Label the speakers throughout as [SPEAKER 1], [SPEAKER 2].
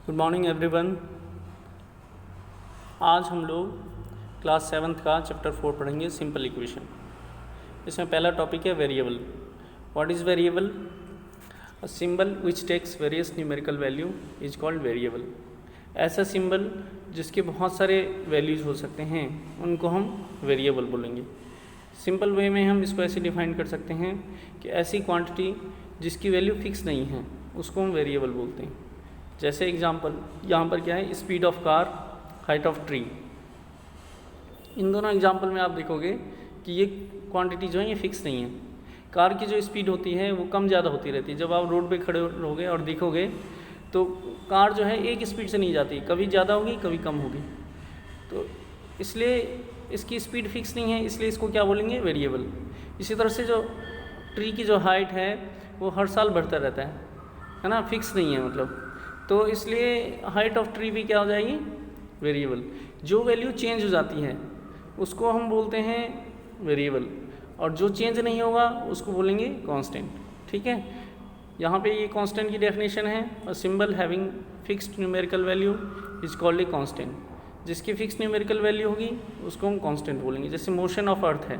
[SPEAKER 1] Good morning everyone. आज हम लोग क्लास 7th का चैप्टर 4 पढ़ेंगे, सिंपल इक्वेशन। इसमें पहला टॉपिक है variable. What is variable? A symbol which takes various numerical value is called variable. ऐसा सिंबल जिसके बहुत सारे वैल्यूज़ हो सकते हैं उनको हम वेरिएबल बोलेंगे। सिंपल वे में हम इसको ऐसे डिफाइन कर सकते हैं कि ऐसी क्वांटिटी जिसकी वैल्यू फिक्स नहीं है उसको हम वेरिएबल बोलते हैं। जैसे एग्जांपल यहाँ पर क्या है, speed of car, height of tree. इन दोनों एग्जांपल में आप देखोगे कि ये क्वांटिटी जो है ये फिक्स नहीं है। कार की जो स्पीड होती है वो कम ज़्यादा होती रहती है। जब आप रोड पे खड़े रहोगे और देखोगे तो कार जो है एक स्पीड से नहीं जाती, कभी ज़्यादा होगी कभी कम होगी। तो इसलिए इसकी स्पीड फिक्स नहीं है, इसलिए इसको क्या बोलेंगे, वेरिएबल। इसी तरह से जो ट्री की जो हाइट है वो हर साल बढ़ता रहता है ना, फिक्स नहीं है मतलब। तो इसलिए हाइट ऑफ ट्री भी क्या हो जाएगी, वेरिएबल। जो वैल्यू चेंज हो जाती है उसको हम बोलते हैं वेरिएबल, और जो चेंज नहीं होगा उसको बोलेंगे कांस्टेंट। ठीक है, यहाँ पे ये कांस्टेंट की डेफिनेशन है, a symbol having fixed numerical value is called a constant. जिसकी फिक्स न्यूमेरिकल वैल्यू होगी उसको हम कांस्टेंट बोलेंगे। जैसे मोशन ऑफ अर्थ है,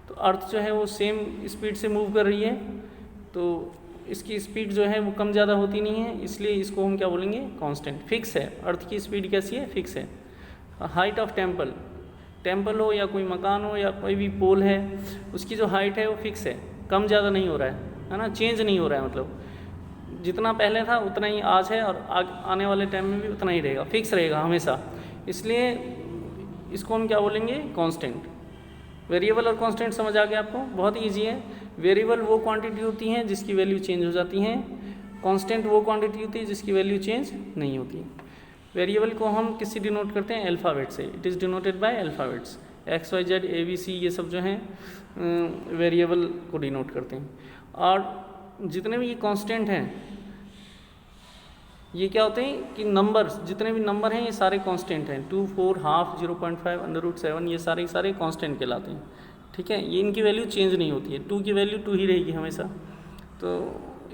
[SPEAKER 1] तो अर्थ जो है वो सेम स्पीड से मूव कर रही है, तो इसकी स्पीड जो है वो कम ज़्यादा होती नहीं है, इसलिए इसको हम क्या बोलेंगे, कांस्टेंट। फिक्स है, अर्थ की स्पीड कैसी है, फिक्स है। हाइट ऑफ टेम्पल, टेम्पल हो या कोई मकान हो या कोई भी पोल है, उसकी जो हाइट है वो फिक्स है, कम ज़्यादा नहीं हो रहा है ना, चेंज नहीं हो रहा है। मतलब जितना पहले था उतना ही आज है और आने वाले टाइम में भी उतना ही रहेगा, फिक्स रहेगा हमेशा। इसलिए इसको हम क्या बोलेंगे, कांस्टेंट। वेरिएबल और कांस्टेंट समझ आ गया आपको, बहुत ईजी है। वेरिएबल वो क्वांटिटी होती हैं जिसकी वैल्यू चेंज हो जाती हैं, कांस्टेंट वो क्वांटिटी होती है जिसकी वैल्यू चेंज नहीं होती। वेरिएबल को हम किससे डिनोट करते हैं, अल्फ़ाबेट से। It is denoted by alphabets. X y z a b c ये सब जो हैं वेरिएबल को डिनोट करते हैं। और जितने भी ये कांस्टेंट हैं ये क्या होते हैं कि नंबर्स, जितने भी नंबर हैं ये सारे कांस्टेंट हैं। 2, 4, हाफ, 0.5, √7 ये सारे कांस्टेंट कहलाते हैं। ठीक है, ये इनकी वैल्यू चेंज नहीं होती है, 2 की वैल्यू 2 ही रहेगी हमेशा। तो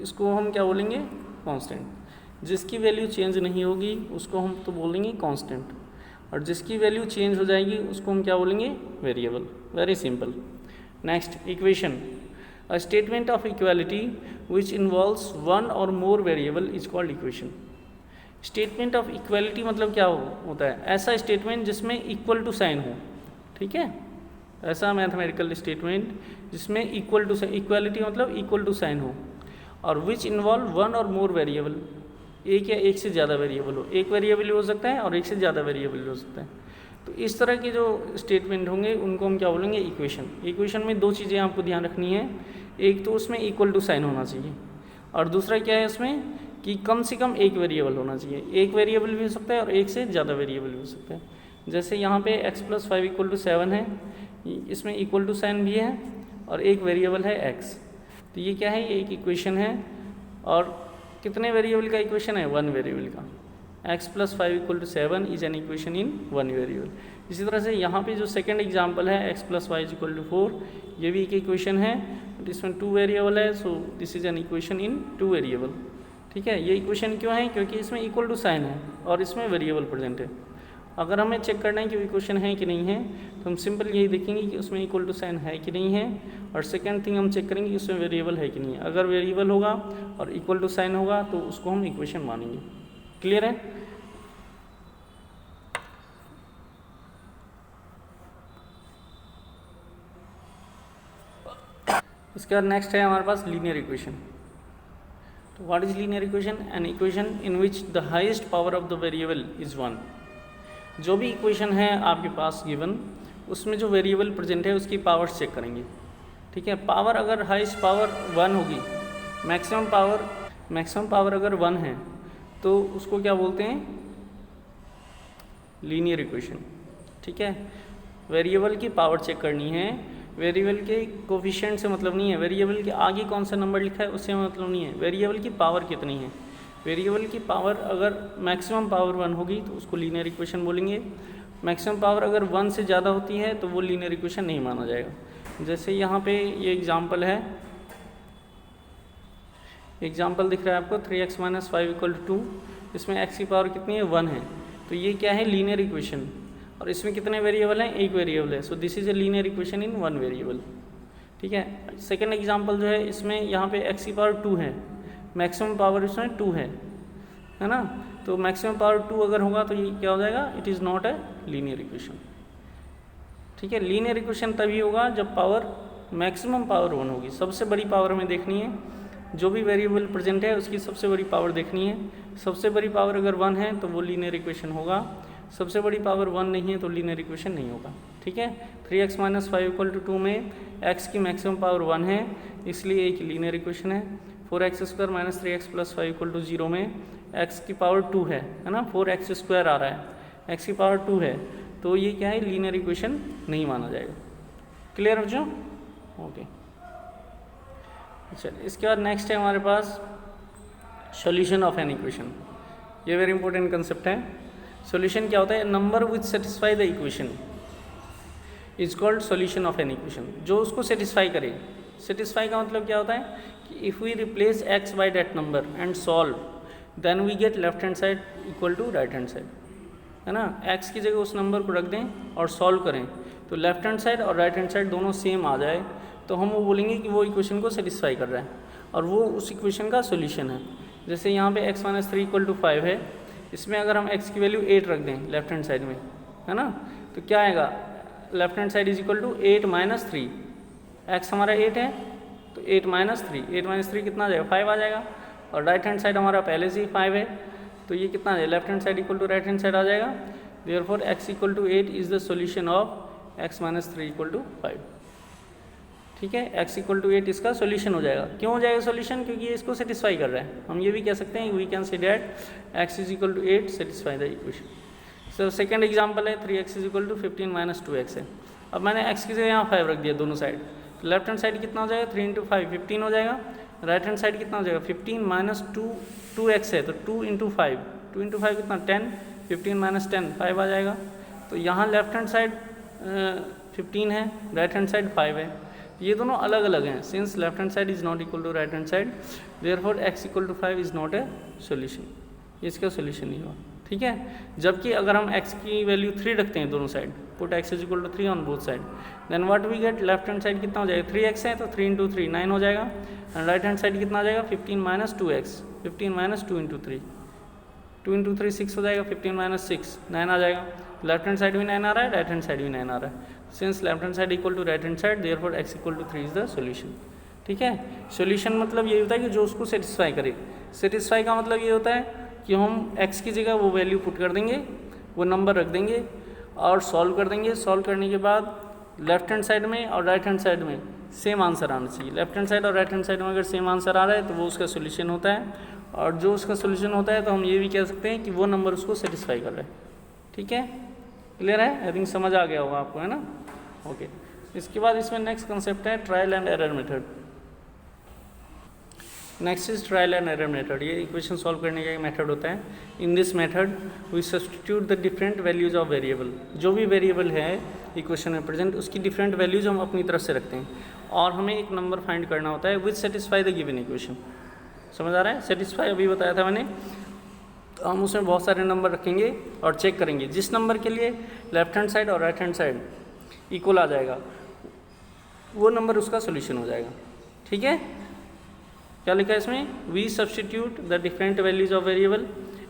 [SPEAKER 1] इसको हम क्या बोलेंगे, कांस्टेंट। जिसकी वैल्यू चेंज नहीं होगी उसको हम तो बोलेंगे कांस्टेंट, और जिसकी वैल्यू चेंज हो जाएगी उसको हम क्या बोलेंगे, variable. Very simple. Next, equation. A statement of equality which involves one or more variable is called equation. Statement of equality मतलब क्या होता है, ऐसा स्टेटमेंट जिसमें इक्वल टू साइन हो। ठीक है, ऐसा मैथमेटिकल स्टेटमेंट जिसमें इक्वल टू साइन, इक्वालिटी मतलब इक्वल टू साइन हो, और which involve one or more variable, एक या एक से ज़्यादा वेरिएबल हो। एक वेरिएबल हो सकता है और एक से ज़्यादा वेरिएबल हो सकता है। तो इस तरह के जो स्टेटमेंट होंगे उनको हम क्या बोलेंगे, इक्वेशन। इक्वेशन में दो चीज़ें आपको ध्यान रखनी है, एक तो उसमें इक्वल टू साइन होना चाहिए, और दूसरा क्या है उसमें कि कम से कम एक वेरिएबल होना चाहिए। एक वेरिएबल भी हो सकता है और एक से ज़्यादा वेरिएबल भी हो सकता है। जैसे यहाँ पे x + 5 = 7 है, इसमें इक्वल टू साइन भी है और एक वेरिएबल है x। तो ये क्या है, ये एक इक्वेशन है। और कितने वेरिएबल का इक्वेशन है, 1 वेरिएबल का। x + 5 = 7 is an equation in 1 variable. इसी तरह से यहाँ पे जो सेकंड एग्जांपल है x + y = 4, ये भी एक इक्वेशन है, बट इसमें 2 वेरिएबल है, so this is an equation in 2 variable. ठीक है, ये इक्वेशन क्यों है, क्योंकि इसमें इक्वल टू साइन है और इसमें वेरिएबल प्रेजेंट है। अगर हमें चेक करना है कि इक्वेशन है कि नहीं है, तो हम सिंपल यही देखेंगे कि उसमें इक्वल टू साइन है कि नहीं है, और सेकंड थिंग हम चेक करेंगे कि उसमें वेरिएबल है कि नहीं है। अगर वेरिएबल होगा और इक्वल टू साइन होगा तो उसको हम इक्वेशन मानेंगे। क्लियर है? इसके बाद नेक्स्ट है हमारे पास लीनियर इक्वेशन। तो what is linear equation? An equation in which the highest power of the variable is 1। जो भी इक्वेशन है आपके पास गिवन, उसमें जो वेरिएबल प्रेजेंट है उसकी पावर्स चेक करेंगे। ठीक है, पावर अगर हाईएस्ट पावर 1 होगी, मैक्सिमम पावर अगर 1 है तो उसको क्या बोलते हैं, लीनियर इक्वेशन। ठीक है, वेरिएबल की पावर चेक करनी है, वेरिएबल के कोफिशिएंट से मतलब नहीं है, वेरिएबल के आगे कौन सा नंबर लिखा है उससे मतलब नहीं है, वेरिएबल की पावर कितनी है। वेरिएबल की पावर अगर मैक्सिमम पावर 1 होगी तो उसको लीनियर इक्वेशन बोलेंगे। मैक्सिमम पावर अगर 1 से ज़्यादा होती है तो वो लीनियर इक्वेशन नहीं माना जाएगा। जैसे यहाँ पे ये एग्जांपल है, एग्जांपल दिख रहा है आपको, 3x - 5 = 2। इसमें एक्स की पावर कितनी है 1 है, तो ये क्या है लीनियर इक्वेशन। और इसमें कितने वेरिएबल हैं, एक वेरिएबल है, so this is a linear equation in one variable. ठीक है। सेकेंड एग्जाम्पल जो है इसमें यहाँ पे एक्स की पावर 2 है, मैक्सिमम पावर इसमें 2 है ना, तो मैक्सिमम पावर 2 अगर होगा तो ये क्या हो जाएगा, it is not a linear equation. ठीक है। लीनियर इक्वेशन तभी होगा जब पावर मैक्सिमम पावर 1 होगी, सबसे बड़ी पावर हमें देखनी है, जो भी वेरिएबल प्रेजेंट है उसकी सबसे बड़ी पावर देखनी है। सबसे बड़ी पावर अगर 1 है तो वो लीनियर इक्वेशन होगा, सबसे बड़ी पावर 1 नहीं है तो लीनियर इक्वेशन नहीं होगा। ठीक है। 3x - 5 = 2 में x की मैक्सिमम पावर 1 है, इसलिए एक लीनियर इक्वेशन है। 4x² - 3x + 5 = 0 में x की पावर 2 है ना, 4x² आ रहा है, x की पावर 2 है, तो ये क्या है लीनियर इक्वेशन नहीं माना जाएगा। क्लियर हो जो? ओके। चलिए इसके बाद नेक्स्ट है हमारे पास सॉल्यूशन ऑफ एन इक्वेशन। ये वेरी इंपॉर्टेंट कंसेप्ट है। सॉल्यूशन क्या होता है, number which satisfy the equation is called solution of an equation. जो उसको सेटिस्फाई करे, सेटिस्फाई का मतलब क्या होता है कि if we replace x by that number and solve then we get left hand side equal to right hand side, है ना। x की जगह उस नंबर को रख दें और सॉल्व करें तो लेफ्ट हैंड साइड और राइट हैंड साइड दोनों सेम आ जाए, तो हम वो बोलेंगे कि वो इक्वेशन को सेटिस्फाई कर रहा है और वो उस इक्वेशन का सॉल्यूशन है। जैसे यहाँ पे x - 3 = 5 है, इसमें अगर हम x की वैल्यू 8 रख दें लेफ्ट हैंड साइड में, है ना, तो क्या आएगा, left hand side is equal to 8 - 3, x हमारा 8 है तो 8 - 3, 8 - 3 कितना आ जाएगा, 5 आ जाएगा, और राइट हैंड साइड हमारा पहले से ही 5 है, तो ये कितना आ जाएगा, left hand side equal to right hand side आ जाएगा। Therefore x = 8 is the solution of x - 3 = 5। ठीक है। x = 8 इसका सॉल्यूशन हो जाएगा। क्यों हो जाएगा सॉल्यूशन, क्योंकि ये इसको सेटिस्फाई कर रहा है। हम ये भी कह सकते हैं, we can say that x = 8 satisfy the equation. So second example है 3x = 15 - 2x है। अब मैंने x की जगह यहाँ 5 रख दिया दोनों साइड, तो लेफ्ट हैंड साइड कितना हो जाएगा, 3 × 5 15 हो जाएगा, राइट हैंड साइड कितना हो जाएगा, 15 - 2x है तो 2 × 5, 2 × 5 कितना 10, 15 - 10 5 आ जाएगा। तो यहाँ लेफ्ट हैंड साइड 15 है, राइट हैंड साइड 5 है, ये दोनों अलग अलग हैं। Since left hand side is not equal to right hand side, therefore x = 5 is not a solution, इसका सॉल्यूशन नहीं हुआ। ठीक है। जबकि अगर हम x की वैल्यू 3 रखते हैं दोनों साइड, put x = 3 on both side, then what we get, left hand side कितना हो जाएगा, 3x है तो 3 × 3 9 हो जाएगा, एंड राइट हैंड साइड कितना आ जाएगा, 15 - 2x, 15 - 2 × 3, 2 × 3 6 हो जाएगा, 15 - 6 9 आ जाएगा। लेफ्ट हैंड साइड भी 9 आ रहा है, राइट हैंड साइड भी 9 आ रहा है। Since left hand side equal to right hand side, therefore x = 3 is the solution. ठीक है। सॉल्यूशन मतलब ये होता है कि जो उसको सेटिस्फाई करे। सेटिस्फाई का मतलब ये होता है कि हम x की जगह वो वैल्यू पुट कर देंगे, वो नंबर रख देंगे और सॉल्व कर देंगे। सॉल्व करने के बाद लेफ्ट हैंड साइड में और राइट हैंड साइड में सेम आंसर आना चाहिए। लेफ्ट हैंड साइड और राइट हैंड साइड में अगर सेम आंसर आ रहा है तो वो उसका सोल्यूशन होता है, और जो उसका सोल्यूशन होता है तो हम ये भी कह सकते हैं कि वो नंबर उसको सेटिस्फाई कर रहा है। ठीक है। क्लियर है, आई थिंक समझ आ गया होगा आपको, है ना। ओके। इसके बाद इसमें नेक्स्ट कंसेप्ट है trial and error method. Next is trial and error method. ये इक्वेशन सॉल्व करने का एक मेथड होता है। In this method we substitute the different values of variable. जो भी वेरिएबल है इक्वेशन में प्रेजेंट, उसकी डिफरेंट वैल्यूज हम अपनी तरफ से रखते हैं और हमें एक नंबर फाइंड करना होता है विच सेटिस्फाई द गिवन इक्वेशन। समझ आ रहा है, सेटिस्फाई अभी बताया था मैंने। तो हम उसमें बहुत सारे नंबर रखेंगे और चेक करेंगे, जिस नंबर के लिए लेफ्ट हैंड साइड और राइट हैंड साइड इक्वल आ जाएगा वो नंबर उसका सोल्यूशन हो जाएगा। ठीक है। क्या लिखा है इसमें, we substitute the different values of variable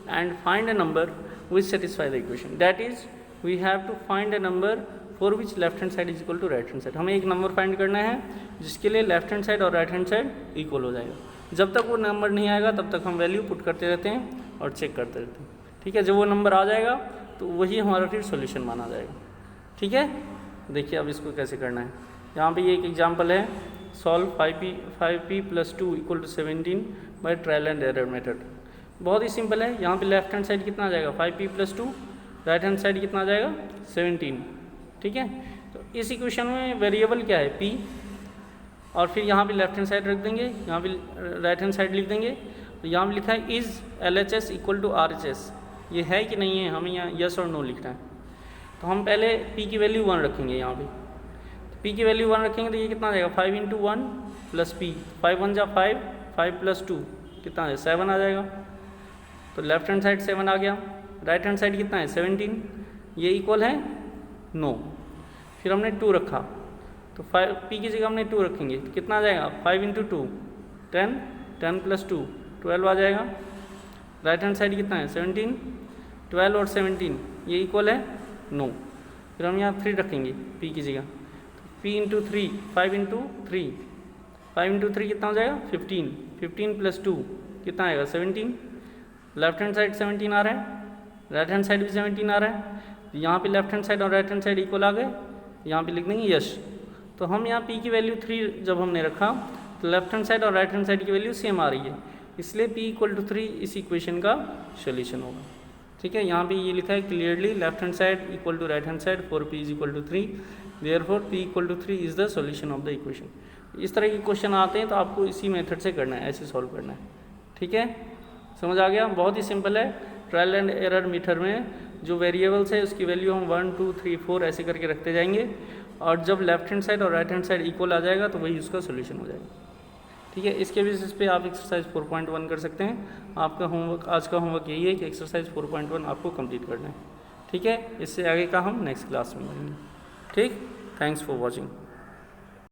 [SPEAKER 1] and find a number which satisfy the equation. That is we have to find a number for which left hand side is equal to right hand side. हमें एक number find करना है जिसके लिए left hand side और right hand side equal हो जाएगा। जब तक वो नंबर नहीं आएगा तब तक हम वैल्यू पुट करते रहते हैं और चेक करते रहते हैं। ठीक है। जब वो नंबर आ जाएगा तो वही हमारा फिर सॉल्यूशन माना जाएगा। ठीक है। देखिए अब इसको कैसे करना है। यहाँ पे ये एक एग्जांपल है, solve 5p + 2 = 17 by trial and error method. बहुत ही सिंपल है। यहाँ पे लेफ्ट हैंड साइड कितना आ जाएगा, 5p + 2, राइट हैंड साइड कितना आ जाएगा, 17। ठीक है। तो इस इक्वेशन में वेरिएबल क्या है, p, और फिर यहाँ पे लेफ्ट हैंड साइड रख देंगे, यहाँ पे राइट हैंड साइड लिख देंगे। तो यहाँ पे लिखा है इज़ LHS = RHS। ये है कि नहीं है, हमें यहाँ यस और नो लिखना है। तो हम पहले p की वैल्यू 1 रखेंगे यहाँ पे। तो p की वैल्यू 1 रखेंगे तो ये कितना आ जाएगा, 5 × 1 + p, 5 × 1 = 5, 5 + 2 कितना है 7 आ जाएगा। तो लेफ्ट हैंड साइड 7 आ गया, राइट हैंड साइड कितना है 17, ये इक्वल है 9। फिर हमने 2 रखा तो 5 p की जगह हमने 2 रखेंगे तो कितना आ जाएगा 5 इंटू 2 10, 10 प्लस 2 12 आ जाएगा। राइट हैंड साइड कितना है 17, 12 और 17 ये इक्वल है 9। फिर हम यहाँ 3 रखेंगे p की जगह, तो p इंटू 3 5 इंटू 3, 5 इंटू 3 कितना हो जाएगा 15, 15 प्लस 2 कितना आएगा 17। लेफ्ट हैंड साइड 17 आ रहा है, राइट हैंड साइड भी 17 आ रहा है, यहाँ पे लेफ्ट हैंड साइड और राइट हैंड साइड इक्वल आ गए, यहाँ पे लिख देंगे यश। तो हम यहाँ p की वैल्यू 3 जब हमने रखा तो लेफ्ट हैंड साइड और राइट हैंड साइड की वैल्यू सेम आ रही है, इसलिए p इक्वल टू 3 इस इक्वेशन का सोल्यूशन होगा। ठीक है, यहाँ पे ये लिखा है clearly left hand side equal to right hand side for p is equal to 3, therefore p equal to 3 is the solution of the equation. इस तरह के क्वेश्चन आते हैं तो आपको इसी मेथड से करना है, ऐसे सॉल्व करना है। ठीक है, समझ आ गया, बहुत ही सिंपल है। ट्रायल एंड एरर मेथड में जो वेरिएबल्स है उसकी वैल्यू हम 1 2 3 4 ऐसे करके रखते जाएंगे, और जब लेफ्ट हैंड साइड और राइट हैंड साइड इक्वल आ जाएगा तो वही उसका सोल्यूशन हो जाएगा। ठीक है, इसके बेसिस पे आप एक्सरसाइज 4.1 कर सकते हैं। आपका होमवर्क, आज का होमवर्क यही है कि एक्सरसाइज 4.1 आपको कंप्लीट करना है। ठीक है, इससे आगे का हम नेक्स्ट क्लास में करेंगे। ठीक, थैंक्स फॉर वॉचिंग।